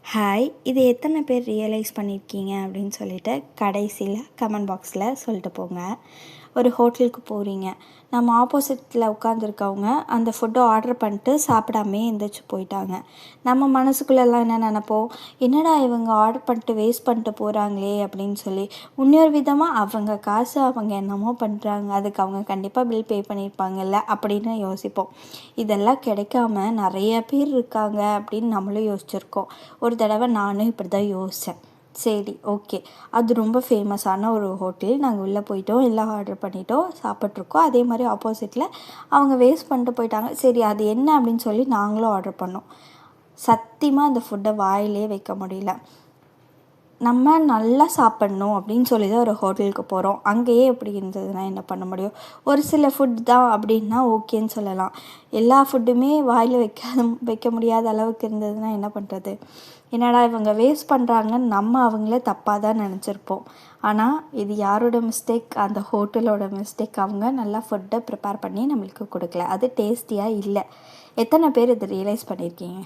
Hi, இது எத்தனை பேர் ரியலைஸ் பண்ணியிருக்கீங்க அப்படின்னு சொல்லிட்டு கடைசியில் கமெண்ட் பாக்ஸில் சொல்லிட்டு போங்க. ஒரு ஹோட்டலுக்கு போகிறீங்க, நம்ம ஆப்போசிட்டில் உட்காந்துருக்கவங்க அந்த ஃபுட்டை ஆர்டர் பண்ணிட்டு சாப்பிடாமே எந்திரிச்சு போயிட்டாங்க. நம்ம மனசுக்குள்ளெல்லாம் என்ன நினைப்போம், என்னடா இவங்க ஆர்டர் பண்ணிட்டு வேஸ்ட் பண்ணிட்டு போகிறாங்களே அப்படின்னு சொல்லி. இன்னொரு விதமாக அவங்க காசு அவங்க என்னமோ பண்ணுறாங்க, அதுக்கு அவங்க கண்டிப்பாக பில் பே பண்ணியிருப்பாங்கல்ல அப்படின்னு யோசிப்போம். இதெல்லாம் கிடைக்காம நிறைய பேர் இருக்காங்க அப்படின்னு நம்மளும் யோசிச்சிருக்கோம். ஒரு தடவை நானும் இப்படி தான் யோசித்தேன். சரி, ஓகே, அது ரொம்ப ஃபேமஸான ஒரு ஹோட்டல். நாங்கள் உள்ளே போயிட்டோம், எல்லாம் ஆர்டர் பண்ணிட்டோம், சாப்பிட்ருக்கோம். அதே மாதிரி ஆப்போசிட்டில் அவங்க வேஸ்ட் பண்ணிட்டு போயிட்டாங்க. சரி, அது என்ன அப்படின்னு சொல்லி நாங்களும் ஆர்டர் பண்ணோம். சத்தியமாக அந்த ஃபுட்டை வாயிலே வைக்க முடியல. நம்ம நல்லா சாப்பிட்ணும் அப்படின்னு சொல்லி தான் ஒரு ஹோட்டலுக்கு போகிறோம். அங்கேயே எப்படி இருந்ததுன்னா என்ன பண்ண முடியும்? ஒரு சில ஃபுட் தான் அப்படின்னா ஓகேன்னு சொல்லலாம். எல்லா ஃபுட்டுமே வாயில் வைக்க முடியாத அளவுக்கு இருந்ததுன்னா என்ன பண்ணுறது? என்னடா இவங்க வேஸ்ட் பண்ணுறாங்கன்னு நம்ம அவங்கள தப்பாக தான் நினச்சிருப்போம். ஆனால் இது யாரோட மிஸ்டேக்? அந்த ஹோட்டலோட மிஸ்டேக். அவங்க நல்லா ஃபுட்டை ப்ரிப்பேர் பண்ணி நம்மளுக்கு கொடுக்கல. அது டேஸ்டியாக இல்லை. எத்தனை பேர் இதை ரியலைஸ் பண்ணியிருக்கீங்க?